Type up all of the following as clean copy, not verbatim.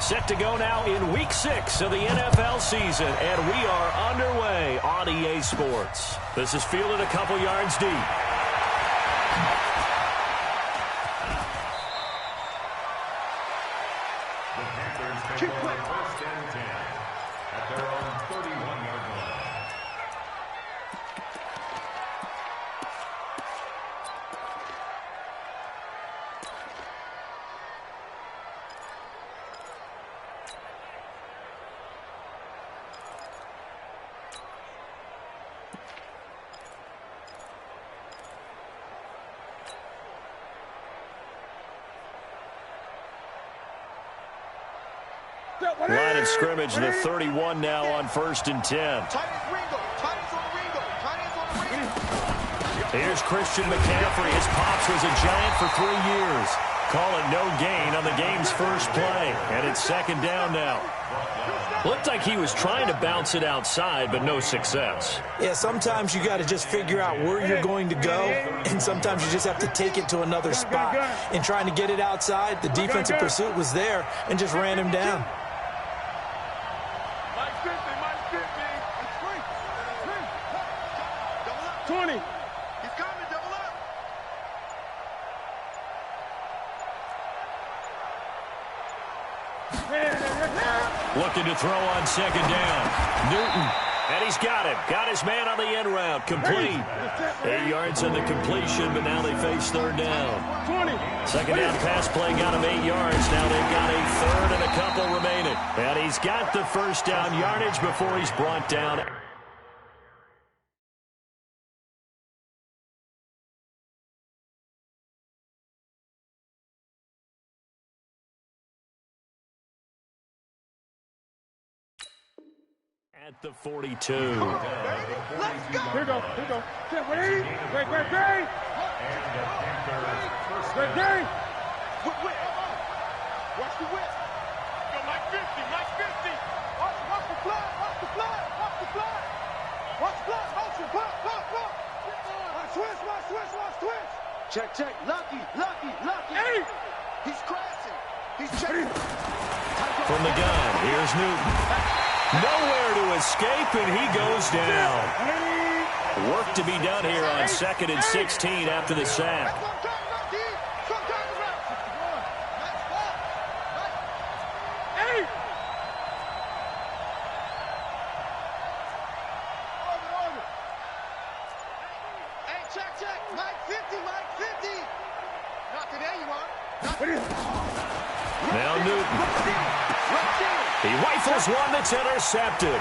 Set to go now in Week 6 of the NFL season, and we are underway on EA Sports. This is fielded a couple yards deep. First and 10 at their own 31-yard line. Line of scrimmage, the 31 now on 1st and 10. Here's Christian McCaffrey. His pops was a Giant for 3 years. Call it no gain on the game's first play. And it's 2nd down now. Looked like he was trying to bounce it outside, but no success. Yeah, sometimes you got to just figure out where you're going to go, and sometimes you just have to take it to another spot. In trying to get it outside, the defensive pursuit was there and just ran him down. 20. He's coming, double up. Looking to throw on 2nd down. Newton. And he's got him. Got his man on the end route. Complete. 8 yards on the completion, but now they face 3rd down. 20. 2nd down pass play got him 8 yards. Now they've got a 3rd and a couple remaining. And he's got the 1st down yardage before he's brought down. At the 42. Let's go. Here we go. Wait. Watch the whip. Go, Mike 50. Watch the flat. Watch switch. Check. Lucky. Hey. He's crashing. He's checking. From the gun, here's Newton. Nowhere to escape, and he goes down. Work to be done here on 2nd and 16 after the sack. Check. Mike 50. Not today, you are. Now Newton. He rifles one that's intercepted.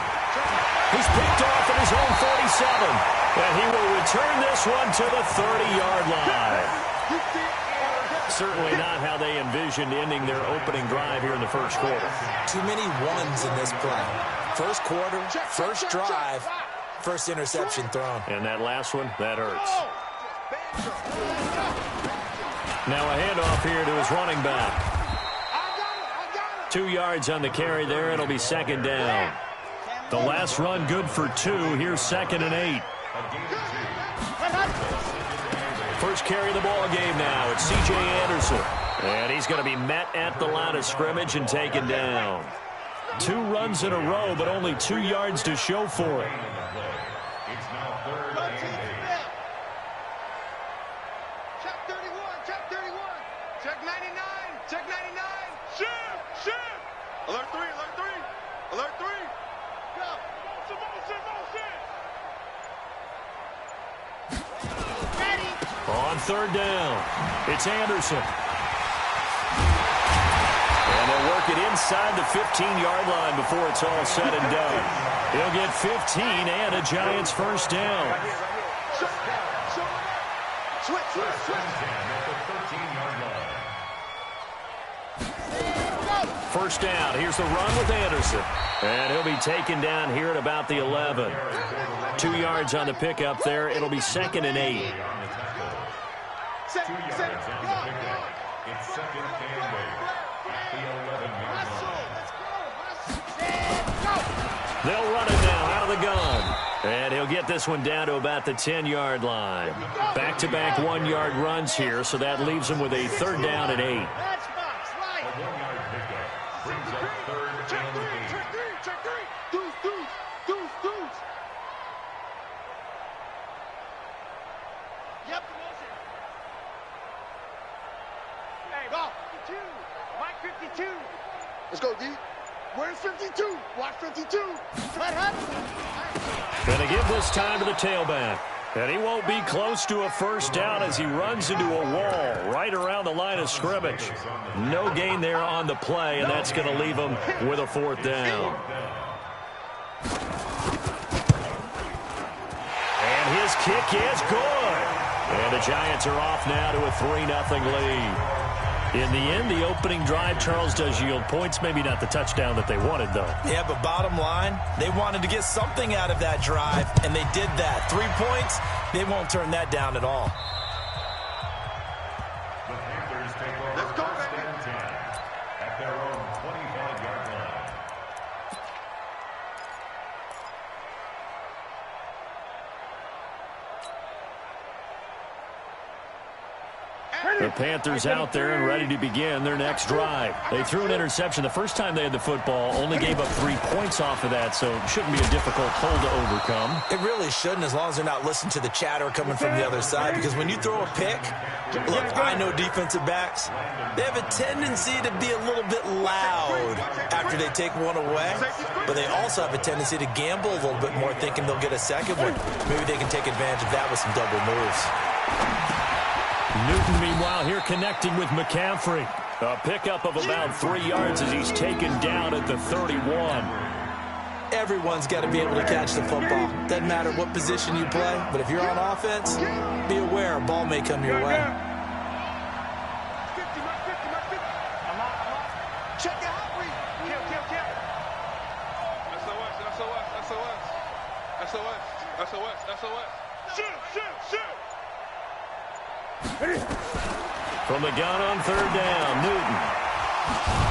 He's picked off at his own 47. And he will return this one to the 30-yard line. Certainly not how they envisioned ending their opening drive here in the 1st quarter. Too many ones in this play. 1st quarter, 1st drive, 1st interception thrown. And that last one, that hurts. Now a handoff here to his running back. 2 yards on the carry there. It'll be 2nd down. The last run good for 2. Here's 2nd and 8. First carry of the ball game now. It's C.J. Anderson. And he's going to be met at the line of scrimmage and taken down. 2 runs in a row, but only 2 yards to show for it. Check 99. Shift. Alert 3. Go. Motion. Ready. On 3rd down, it's Anderson. And they'll work it inside the 15-yard line before it's all said and done. He'll get 15 and a Giants 1st down. Switch. First down. Here's the run with Anderson. And he'll be taken down here at about the 11. 2 yards on the pickup there. It'll be 2nd and 8. 2 yards on the pickup. It's 2nd and 8 at the 11-yard line. They'll run it now out of the gun. And he'll get this one down to about the 10-yard line. Back-to-back 1-yard runs here, so that leaves him with a 3rd down and 8. A 1-yard pickup brings up Go. 52. Mike 52. Let's go, D. Where's 52? Watch 52. What happened? Going to give this time to the tailback. And he won't be close to a first down as he runs into a wall right around the line of scrimmage. No gain there on the play, and that's going to leave him with a fourth down. And his kick is good. And the Giants are off now to a 3-0 lead. In the end, the opening drive, Charles, does yield points. Maybe not the touchdown that they wanted, though. Yeah, but bottom line, they wanted to get something out of that drive, and they did that. 3 points, they won't turn that down at all. The Panthers take over first and 10 at their own 25-yard line. The Panthers out there and ready to begin their next drive. They threw an interception the first time they had the football, only gave up 3 points off of that, so it shouldn't be a difficult hole to overcome. It really shouldn't, as long as they're not listening to the chatter coming from the other side, because when you throw a pick, look, I know defensive backs, they have a tendency to be a little bit loud after they take one away, but they also have a tendency to gamble a little bit more, thinking they'll get a second one. Maybe they can take advantage of that with some double moves. Newton, meanwhile, here connecting with McCaffrey. A pickup of about 3 yards as he's taken down at the 31. Everyone's got to be able to catch the football. Doesn't matter what position you play, but if you're on offense, be aware a ball may come your way. 50, Mike 50, Mike 50. I'm out. Check it out, Reed. Kill. SOS. Shoot. From the gun on third down, Newton.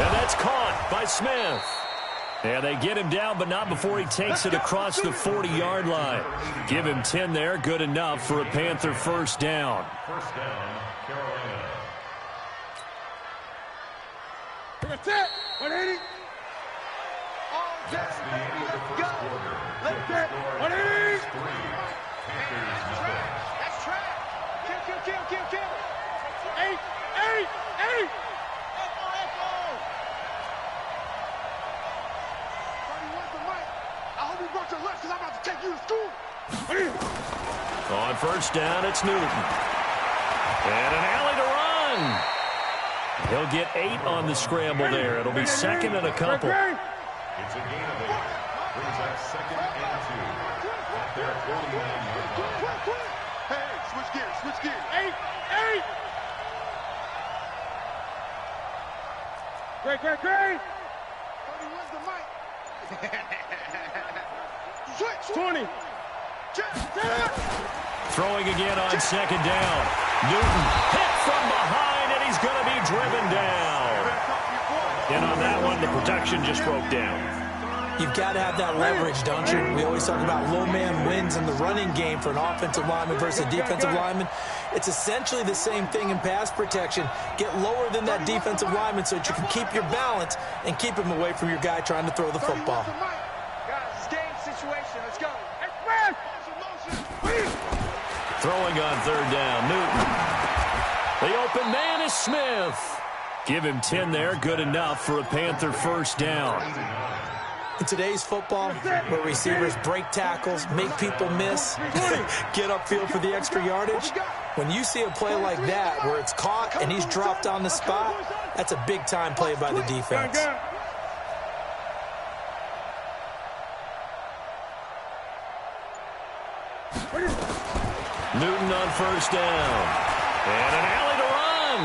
And that's caught by Smith. And they get him down, but not before he takes it across the 40-yard line. Give him 10 there, good enough for a Panther first down. First down, Carolina. That's it. 180. That's the end of the first quarter. Let's get 180. 3. Panthers nothing. That's track. Kill. 8. I hope you brought your lunch because I'm about to take you to school. On first down, it's Newton. And an alley to run. He'll get 8 on the scramble there. It'll be second and a couple. It's a gain of 8. Brings up second and 2 at their 49-yard line. Hey, switch gears. 8. Great. 30, where's the mic? Switch. 20. Throwing again on second down. Newton hit from behind, and he's going to be driven down. And on that one, the protection just broke down. You've got to have that leverage, don't you? We always talk about low man wins in the running game for an offensive lineman versus a defensive lineman. It's essentially the same thing in pass protection. Get lower than that defensive lineman so that you can keep your balance and keep him away from your guy trying to throw the football. Guys, it's game situation. Let's go. Throwing on third down, Newton. The open man is Smith. Give him 10 there, good enough for a Panther first down. In today's football, where receivers break tackles, make people miss, get upfield for the extra yardage, when you see a play like that where it's caught and he's dropped on the spot, that's a big-time play by the defense. Newton on first down. And an alley to run.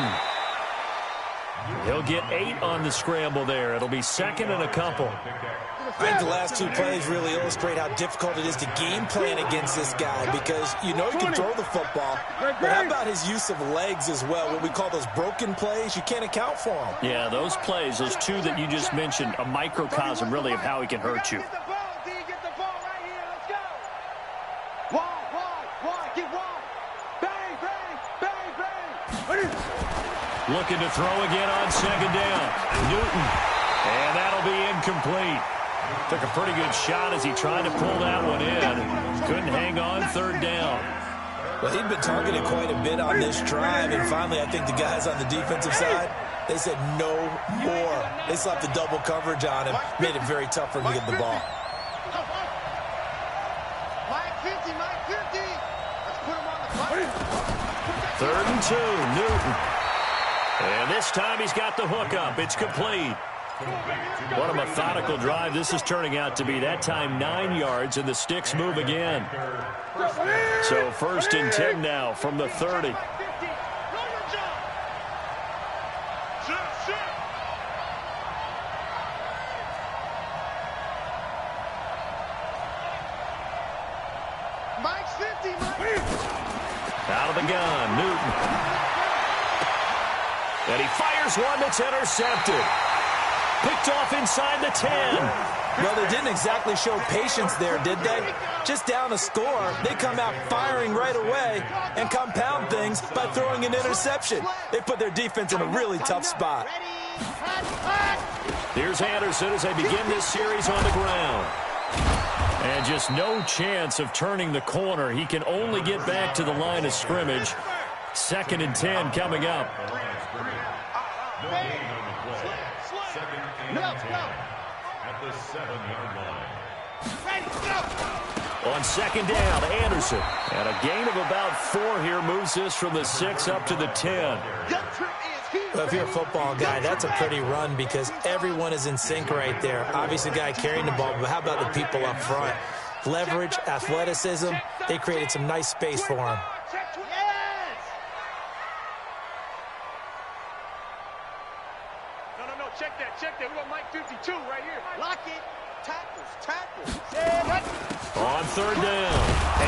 He'll get 8 on the scramble there. It'll be second and a couple. I think the last 2 plays really illustrate how difficult it is to game plan against this guy because you know he can throw the football, but how about his use of legs as well, what we call those broken plays? You can't account for them. Yeah, those plays, those 2 that you just mentioned, a microcosm really of how he can hurt you. Get the ball, D. Get the ball right here. Let's go. Wide. Get wide. Bang. Looking to throw again on second down. Newton. And that'll be incomplete. Took a pretty good shot as he tried to pull that one in. Couldn't hang on third down. Well, he'd been targeted quite a bit on this drive, and finally I think the guys on the defensive side, they said no more. They slapped the double coverage on him, made it very tough for him to get the ball. Mike 50, Mike 50. Let's put him on the button. 3rd and 2, Newton. And this time he's got the hook up. It's complete. What a methodical drive this is turning out to be. That time 9 yards, and the sticks move again. So 1st and 10 now from the 30. Mike's 50, Mike. Out of the gun, Newton. And he fires one that's intercepted. Picked off inside the 10. Well, they didn't exactly show patience there, did they? Just down a score, they come out firing right away and compound things by throwing an interception. They put their defense in a really tough spot. Here's Anderson as they begin this series on the ground. And just no chance of turning the corner. He can only get back to the line of scrimmage. 2nd and 10 coming up. At the 7-yard line. On 2nd down, Anderson. And a gain of about 4 here moves this from the 6 up to the 10. Well, if you're a football guy, that's a pretty run because everyone is in sync right there. Obviously, the guy carrying the ball, but how about the people up front? Leverage, athleticism, they created some nice space for him. Check that. We got Mike 52 right here. Lock it. Tackles. On 3rd down,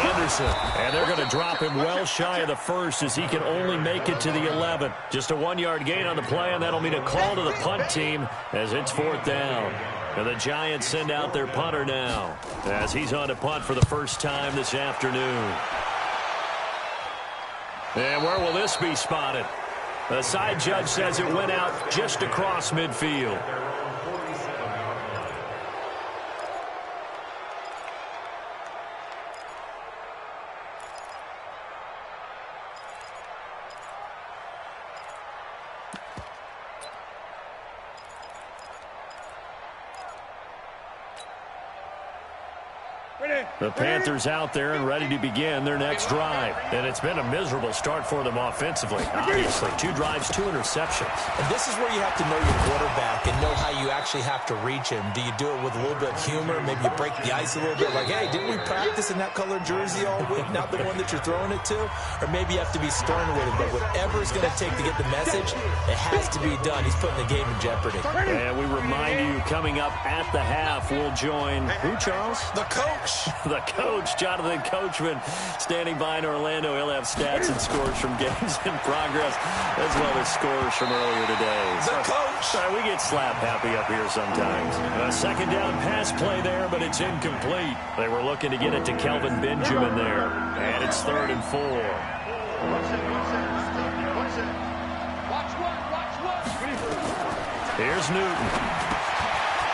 Anderson. And they're going to drop him well shy of the 1st as he can only make it to the 11. Just a 1-yard gain on the play, and that'll mean a call to the punt team as it's 4th down. And the Giants send out their punter now as he's on to punt for the first time this afternoon. And where will this be spotted? The side judge says it went out just across midfield. The Panthers out there and ready to begin their next drive. And it's been a miserable start for them offensively. Obviously, 2 drives, 2 interceptions. And this is where you have to know your quarterback and know how you actually have to reach him. Do you do it with a little bit of humor? Maybe you break the ice a little bit like, hey, didn't we practice in that colored jersey all week, not the one that you're throwing it to? Or maybe you have to be stern with it. But whatever it's going to take to get the message, it has to be done. He's putting the game in jeopardy. And we remind you, coming up at the half, we'll join who, Charles? The coach. The coach, Jonathan Coachman, standing by in Orlando. He'll have stats and scores from games in progress, as well as scores from earlier today. The coach. We get slap happy up here sometimes. A 2nd down pass play there, but it's incomplete. They were looking to get it to Kelvin Benjamin there. And it's 3rd and 4. Here's Newton.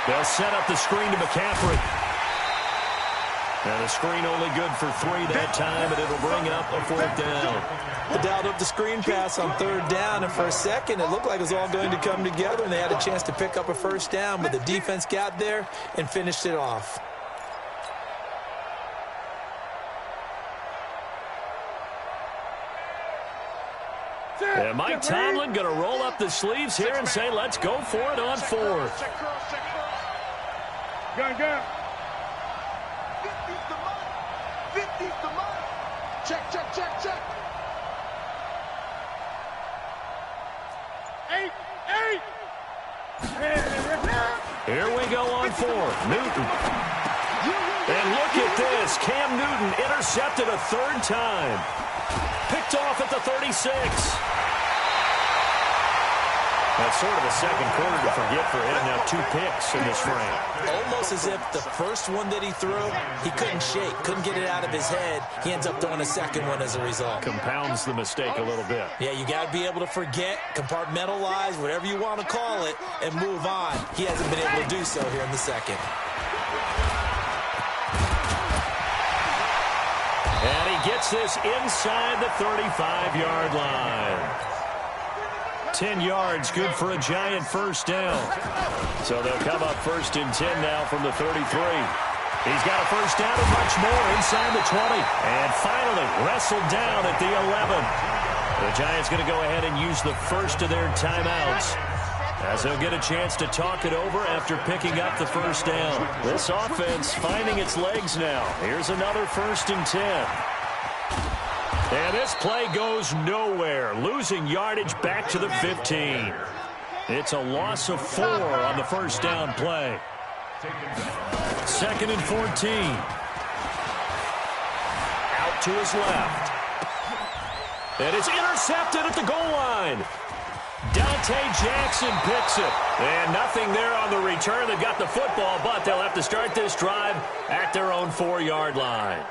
They'll set up the screen to McCaffrey. And the screen only good for 3 that time, and it'll bring up a 4th down. They dialed up the screen pass on 3rd down, and for a second, it looked like it was all going to come together, and they had a chance to pick up a 1st down, but the defense got there and finished it off. And Mike Tomlin going to roll up the sleeves here and say, let's go for it on 4th. Go. 50's the money. Check. 8. Here we go on 4th. Newton. And look at this. Cam Newton intercepted a 3rd time. Picked off at the 36. That's sort of a second quarter to forget for him. Now 2 picks in this frame. Almost as if the first one that he threw, he couldn't shake, couldn't get it out of his head. He ends up throwing a second one as a result. Compounds the mistake a little bit. Yeah, you got to be able to forget, compartmentalize, whatever you want to call it, and move on. He hasn't been able to do so here in the second. And he gets this inside the 35-yard line. 10 yards, good for a Giant first down. So they'll come up 1st and 10 now from the 33. He's got a first down and much more inside the 20. And finally wrestled down at the 11. The Giants going to go ahead and use the first of their timeouts, as they'll get a chance to talk it over after picking up the first down. This offense finding its legs now. Here's another 1st and 10. And this play goes nowhere, losing yardage back to the 15. It's a loss of 4 on the first down play. 2nd and 14. Out to his left. And it's intercepted at the goal line. Dante Jackson picks it. And nothing there on the return. They got the football, but they'll have to start this drive at their own 4-yard line.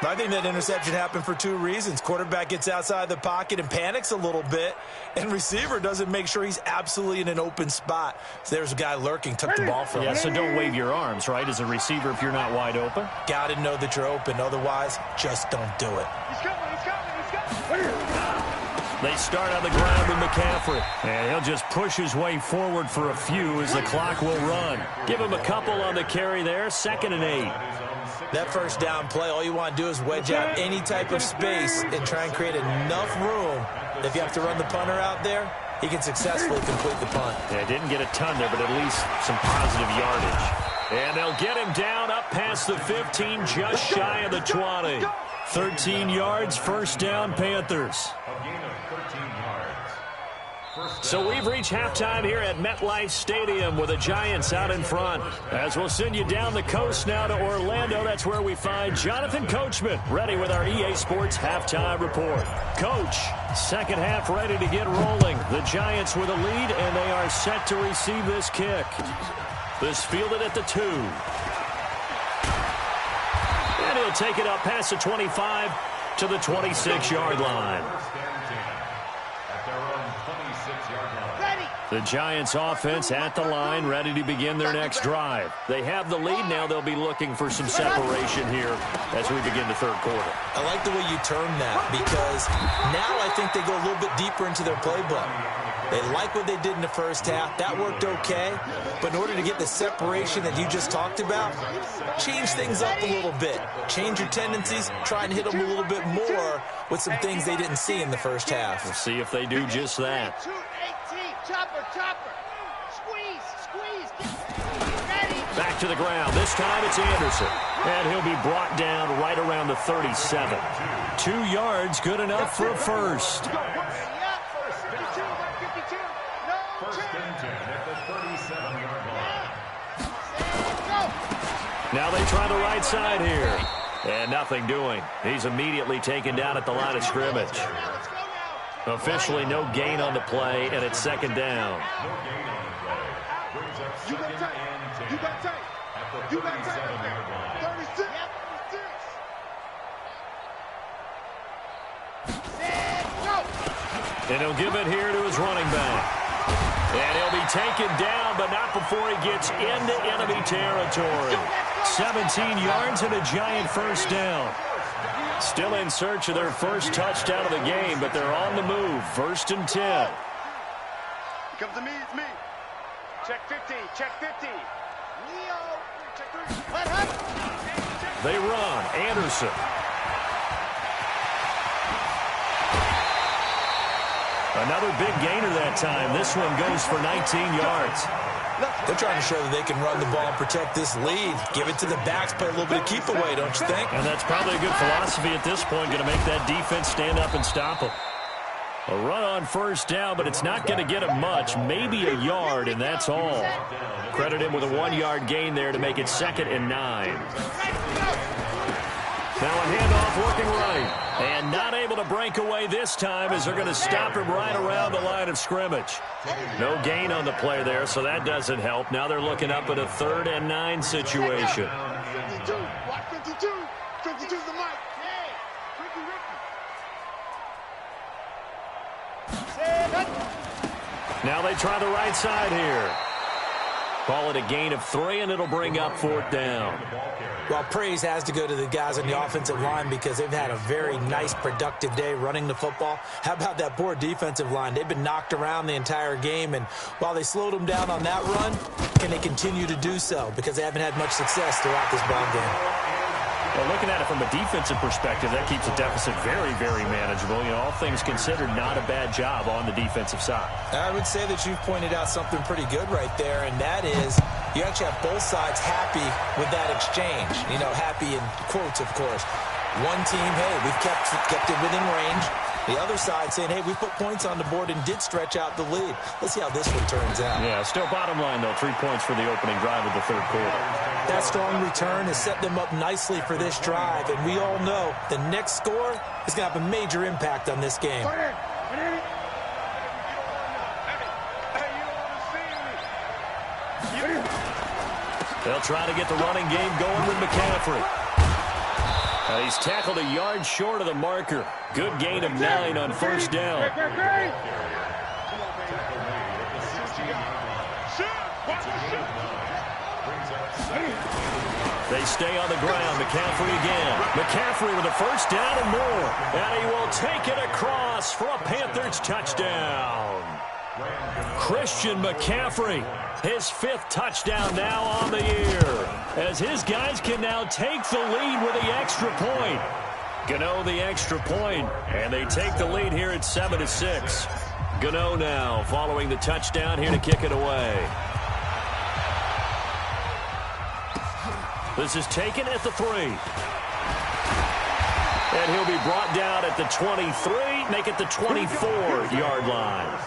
I think that interception happened for 2 reasons. Quarterback gets outside the pocket and panics a little bit, and receiver doesn't make sure he's absolutely in an open spot. So there's a guy lurking, took the ball from him. Yeah, so don't wave your arms, right, as a receiver if you're not wide open. Got to know that you're open. Otherwise, just don't do it. He's coming, he's coming, he's coming. They start on the ground with McCaffrey. And he'll just push his way forward for a few as the clock will run. Give him a couple on the carry there, 2nd and 8. That first down play, all you want to do is wedge out any type of space and try and create enough room. If you have to run the punter out there, he can successfully complete the punt. Yeah, didn't get a ton there, but at least some positive yardage. And they'll get him down up past the 15, just shy of the 20. 13 yards, first down, Panthers. So we've reached halftime here at MetLife Stadium with the Giants out in front. As we'll send you down the coast now to Orlando, that's where we find Jonathan Coachman ready with our EA Sports halftime report. Coach, second half ready to get rolling. The Giants with a lead, and they are set to receive this kick. This fielded at the 2. And he'll take it up past the 25 to the 26-yard line. The Giants offense at the line, ready to begin their next drive. They have the lead. Now they'll be looking for some separation here as we begin the third quarter. I like the way you term that, because now I think they go a little bit deeper into their playbook. They like what they did in the first half. That worked okay. But in order to get the separation that you just talked about, change things up a little bit. Change your tendencies. Try and hit them a little bit more with some things they didn't see in the first half. We'll see if they do just that. Chopper, chopper. Squeeze, squeeze. Ready. Back to the ground. This time it's Anderson. And he'll be brought down right around the 37. 2 yards, good enough for a first. Now they try the right side here. And nothing doing. He's immediately taken down at the line of scrimmage. Officially no gain on the play, and it's second down. You got tight. You got tight. You got tight. 36. And he'll give it here to his running back. And he'll be taken down, but not before he gets into enemy territory. 17 yards and a Giant first down. Still in search of their first touchdown of the game, but they're on the move. 1st and 10. Come to me, it's me. Check 50, check 50. Leo, check 30. What happened? They run. Anderson. Another big gainer that time. This one goes for 19 yards. They're trying to show that they can run the ball and protect this lead. Give it to the backs, play a little bit of keep away, don't you think? And that's probably a good philosophy at this point, going to make that defense stand up and stop them. A run on first down, but it's not going to get him much, maybe a yard, and that's all. Credit him with a 1-yard gain there to make it 2nd and 9. Now a handoff working right. And not able to break away this time as they're going to stop him right around the line of scrimmage. No gain on the play there, so that doesn't help. Now they're looking up at a 3rd and 9 situation. 52. Watch 52. 52's the mic. Hey, Ricky. Now they try the right side here. Call it a gain of 3, and it'll bring up 4th down. Well, praise has to go to the guys on the offensive line because they've had a very nice, productive day running the football. How about that poor defensive line? They've been knocked around the entire game, and while they slowed them down on that run, can they continue to do so? Because they haven't had much success throughout this ball game. Well, looking at it from a defensive perspective, that keeps the deficit very, very manageable. You know, all things considered, not a bad job on the defensive side. I would say that you've pointed out something pretty good right there, and that is you actually have both sides happy with that exchange. You know, happy in quotes, of course. One team, hey, we've kept it within range. The other side saying, hey, we put points on the board and did stretch out the lead. Let's see how this one turns out. Yeah, still bottom line, though, 3 points for the opening drive of the 3rd quarter. That strong return has set them up nicely for this drive, and we all know the next score is going to have a major impact on this game. They'll try to get the running game going with McCaffrey. He's tackled a yard short of the marker. Good gain of 9 on 1st down. They stay on the ground. McCaffrey again. McCaffrey with a 1st down and more. And he will take it across for a Panthers touchdown. Christian McCaffrey, his 5th touchdown now on the year, as his guys can now take the lead with the extra point. Gano the extra point, and they take the lead here at 7-6. Gano now following the touchdown here to kick it away. This is taken at the 3. And he'll be brought down at the 23, make it the 24-yard line.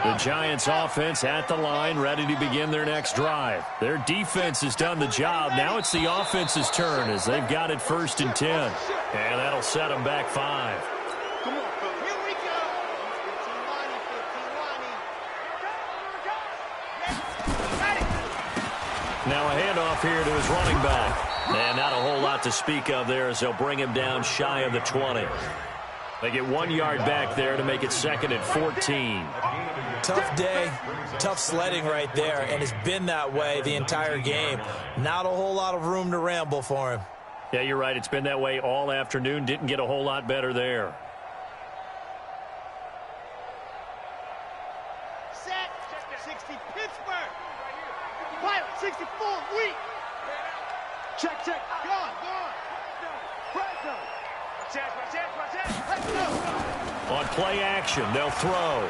The Giants offense at the line, ready to begin their next drive. Their defense has done the job. Now it's the offense's turn as they've got it 1st and 10. And that'll set them back 5. Now a handoff here to his running back. And not a whole lot to speak of there as they'll bring him down shy of the 20. They get 1 yard back there to make it 2nd and 14. Tough day, tough sledding right there, and it's been that way the entire game. Not a whole lot of room to ramble for him. Yeah, you're right. It's been that way all afternoon. Didn't get a whole lot better there. Set. 60 Pittsburgh. Pilot 64 weak. Check. Gone. On play action, they'll throw.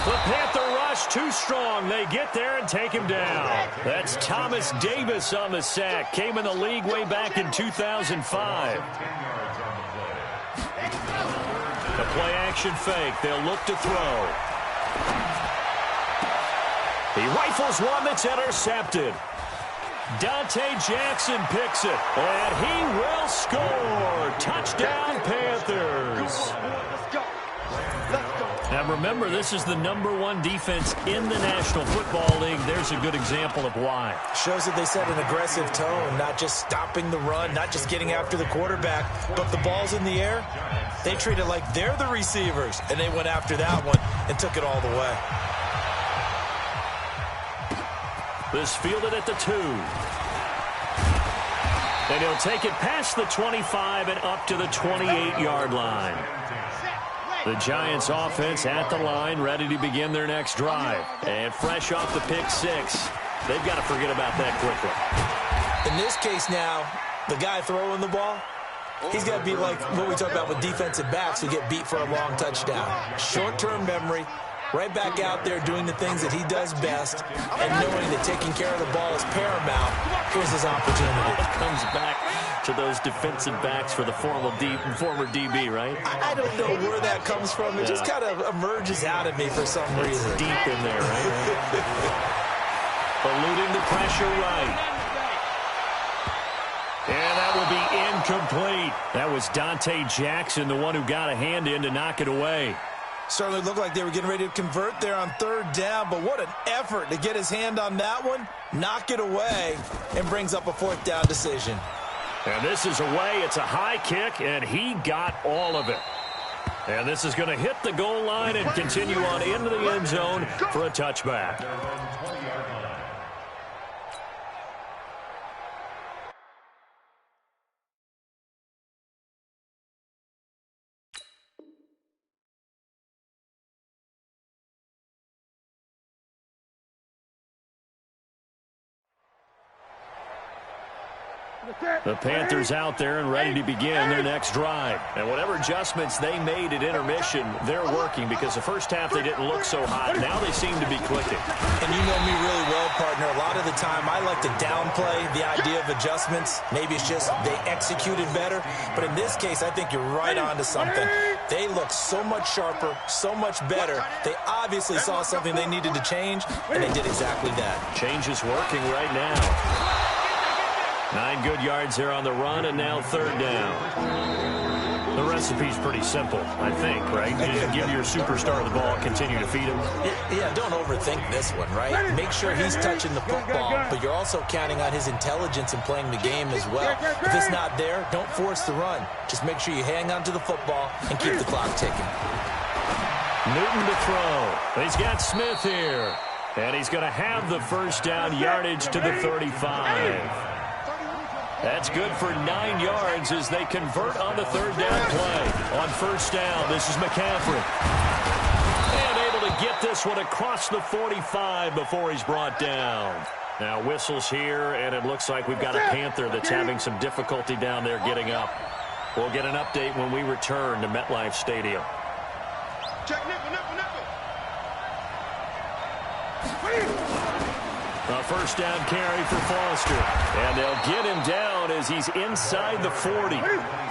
The Panther rush too strong. They get there and take him down. That's Thomas Davis on the sack. Came in the league way back in 2005. The play action fake. They'll look to throw. He rifles one that's intercepted. Dante Jackson picks it, and he will score. Touchdown, Panthers. Now remember, this is the #1 defense in the National Football League. There's a good example of why. Shows that they set an aggressive tone, not just stopping the run, not just getting after the quarterback, but the ball's in the air. They treat it like they're the receivers, and they went after that one and took it all the way. This fielded at the 2. And he'll take it past the 25 and up to the 28-yard line. The Giants offense at the line, ready to begin their next drive. And fresh off the pick 6, they've got to forget about that quickly. In this case now, the guy throwing the ball, he's got to be like what we talk about with defensive backs who get beat for a long touchdown. Short-term memory. Right back out there doing the things that he does best and knowing that taking care of the ball is paramount. Here's his opportunity. It comes back to those defensive backs for the former DB, right? I don't know where that comes from. It just kind of emerges out of me for some reason. It's deep in there, right? Eluding the pressure right. And that will be incomplete. That was Dante Jackson, the one who got a hand in to knock it away. Certainly looked like they were getting ready to convert there on 3rd down, but what an effort to get his hand on that one, knock it away, and brings up a 4th down decision. And this is away. It's a high kick, and he got all of it. And this is going to hit the goal line and continue on into the end zone for a touchback. The Panthers out there and ready to begin their next drive. And whatever adjustments they made at intermission, they're working because the first half they didn't look so hot. Now they seem to be clicking. And you know me really well, partner. A lot of the time I like to downplay the idea of adjustments. Maybe it's just they executed better. But in this case, I think you're right on to something. They look so much sharper, so much better. They obviously saw something they needed to change, and they did exactly that. Change is working right now. 9 good yards there on the run, and now third down. The recipe's pretty simple, I think, right? You just give your superstar the ball, continue to feed him. Yeah, don't overthink this one, right? Make sure he's touching the football, but you're also counting on his intelligence in playing the game as well. If it's not there, don't force the run. Just make sure you hang on to the football and keep the clock ticking. Newton to throw. He's got Smith here. And he's going to have the first down, yardage to the 35. That's good for 9 yards as they convert on the third down play. On first down, this is McCaffrey. And able to get this one across the 45 before he's brought down. Now whistles here, and it looks like we've got a Panther that's having some difficulty down there getting up. We'll get an update when we return to MetLife Stadium. Check nipple. A first down carry for Foster. And they'll get him down as he's inside the 40.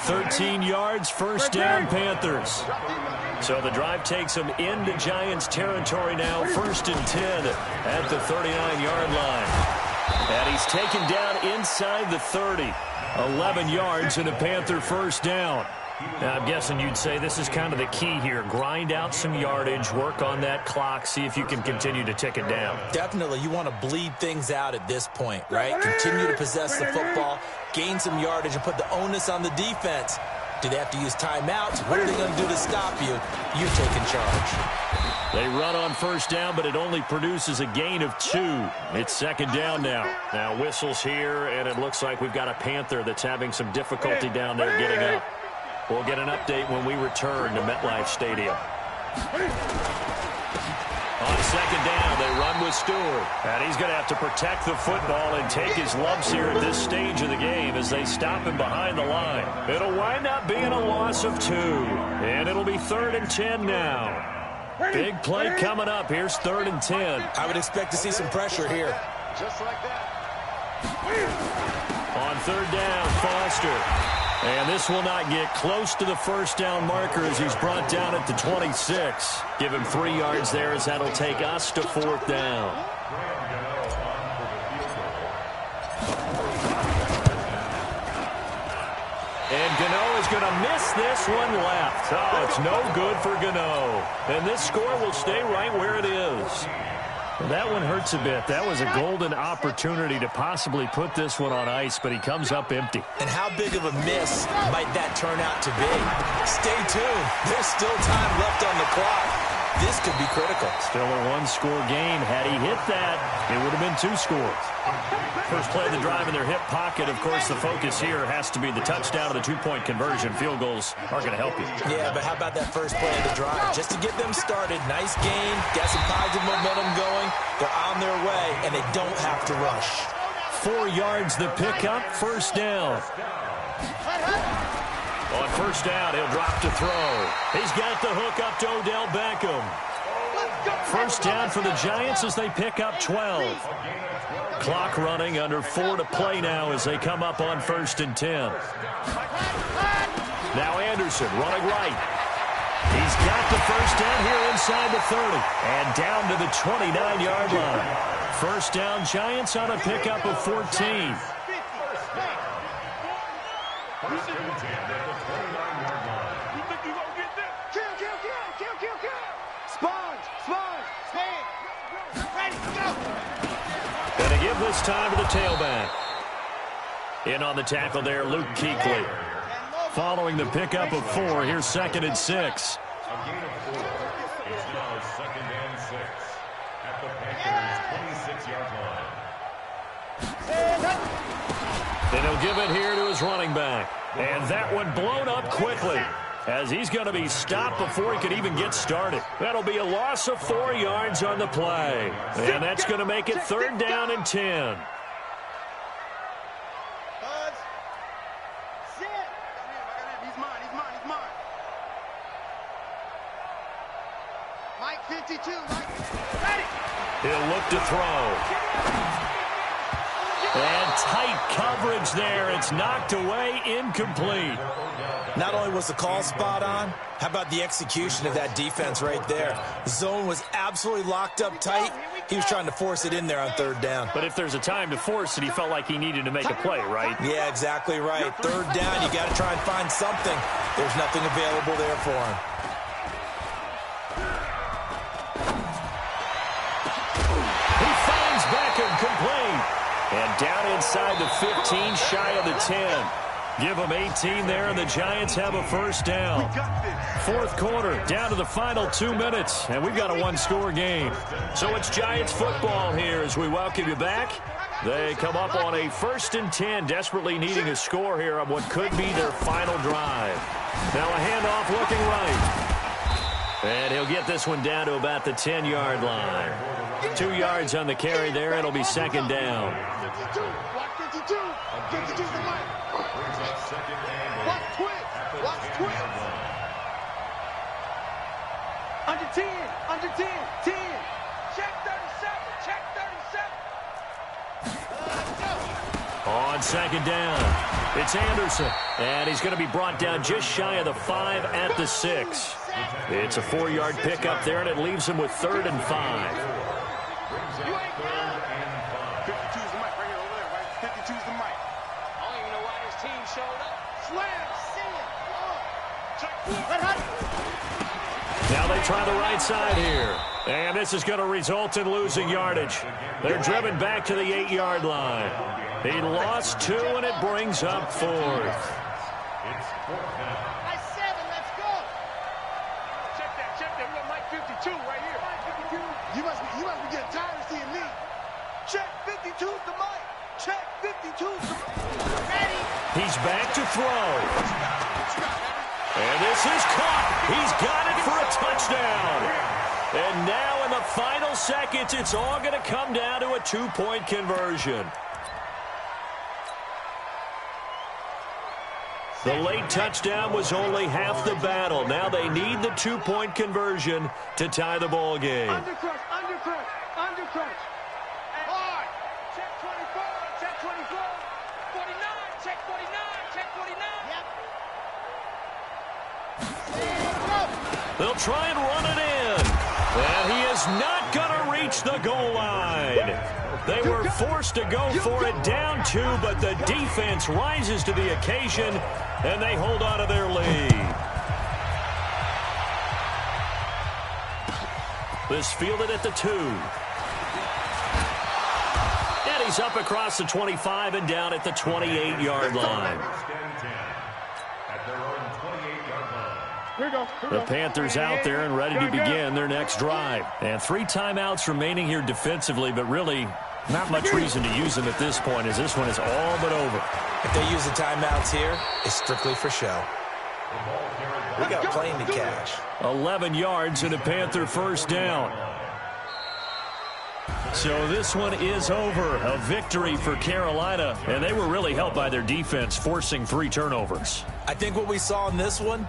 13 yards, first down, Panthers. So the drive takes them into Giants territory now, 1st and 10 at the 39-yard line. And he's taken down inside the 30. 11 yards and a Panther first down. Now, I'm guessing you'd say this is kind of the key here. Grind out some yardage, work on that clock, see if you can continue to tick it down. Definitely. You want to bleed things out at this point, right? Continue to possess the football, gain some yardage, and put the onus on the defense. Do they have to use timeouts? What are they going to do to stop you? You're taking charge. They run on first down, but it only produces a gain of 2. It's second down now. Now whistles here, and it looks like we've got a Panther that's having some difficulty down there getting up. We'll get an update when we return to MetLife Stadium. On second down, they run with Stewart. And he's going to have to protect the football and take his lumps here at this stage of the game as they stop him behind the line. It'll wind up being a loss of 2. And it'll be 3rd and 10 now. Big play coming up. Here's 3rd and 10. I would expect to see some pressure here. Just like that. On third down, Foster. And this will not get close to the first down marker as he's brought down at the 26. Give him 3 yards there as that'll take us to 4th down. And Gano is going to miss this one left. Oh, it's no good for Gano. And this score will stay right where it is. That one hurts a bit. That was a golden opportunity to possibly put this one on ice, but he comes up empty. And how big of a miss might that turn out to be? Stay tuned. There's still time left on the clock. This could be critical. Still a 1-score game. Had he hit that, it would have been 2 scores. First play of the drive in their hip pocket. Of course, the focus here has to be the touchdown or the 2-point conversion. Field goals aren't going to help you. Yeah, but how about that first play of the drive? Just to get them started. Nice game. Got some positive momentum going. They're on their way, and they don't have to rush. 4 yards the pickup. First down. On first down, he'll drop to throw. He's got the hook up to Odell Beckham. First down for the Giants as they pick up 12. Clock running, under 4 to play now as they come up on 1st and 10. Now Anderson running right. He's got the first down here inside the 30 and down to the 29-yard line. First down, Giants on a pickup of 14. Gonna give this time to the tailback. In on the tackle there, Luke Kuechly. Following the pickup of 4, here's 2nd and 6. A gain of 4. It's now 2nd and 6 at the Panthers' 26-yard line. And he'll give it here to his running back. And that one blown up quickly, as he's going to be stopped before he could even get started. That'll be a loss of 4 yards on the play. And that's going to make it 3rd down and 10. He's mine. Mike 52, Mike. Ready. He'll look to throw. And tight coverage there. It's knocked away, incomplete. Not only was the call spot on, how about the execution of that defense right there? The zone was absolutely locked up tight. He was trying to force it in there on 3rd down. But if there's a time to force it, he felt like he needed to make a play, right? Yeah, exactly right. 3rd down, you got to try and find something. There's nothing available there for him. He finds Beckham complete. And down inside the 15, shy of the 10. Give them 18 there, and the Giants have a 1st down. 4th quarter, down to the final 2 minutes, and we've got a 1-score game. So it's Giants football here as we welcome you back. They come up on a 1st and 10, desperately needing a score here on what could be their final drive. Now a handoff looking right. And he'll get this one down to about the 10-yard line. 2 yards on the carry there. It'll be 2nd down. 52, watch 52. 52's the mic. Watch twitch. Under 10, 10. Check 37. On 2nd down, it's Anderson. And he's going to be brought down just shy of the 5 at the 6. It's a 4-yard pickup there, and it leaves him with 3rd and 5. You ain't down. 52's the mic right here over there, right? 52's the mic. I don't even know why this team showed up. Slam, see it. Check. Now they try the right side here. And this is going to result in losing yardage. They're driven back to the 8-yard line. He lost 2, and it brings up 4th. I 7, let's go. Check that. We got Mike 52 right here. Mike 52. You must be getting tired of seeing me. Check 52's the mic. Check 52's the mic. Ready. He's back to throw. And this is caught. He's got it for a touchdown. And now in the final seconds, it's all going to come down to a 2-point conversion. The late touchdown was only half the battle. Now they need the 2-point conversion to tie the ball game. Undercrush. Hard. Check 24. 49. Check 49. They'll try and run it in. And he is not going to reach the goal line. They were forced to go for it down 2, but the defense rises to the occasion, and they hold on to their lead. This fielded at the 2. And he's up across the 25 and down at the 28-yard line. The Panthers out there and ready to begin their next drive. And 3 timeouts remaining here defensively, but really not much reason to use them at this point, as this one is all but over. If they use the timeouts here, it's strictly for show. We got plenty to cash. 11 yards and a Panther 1st down. So this one is over. A victory for Carolina, and they were really helped by their defense, forcing 3 turnovers. I think what we saw in this one,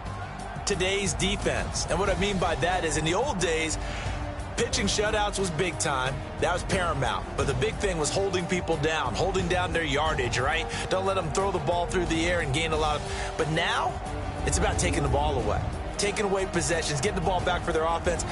today's defense. And what I mean by that is in the old days, pitching shutouts was big time. That was paramount. But the big thing was holding people down, holding down their yardage, right? Don't let them throw the ball through the air and gain a lot of... But now, it's about taking the ball away. Taking away possessions, getting the ball back for their offense.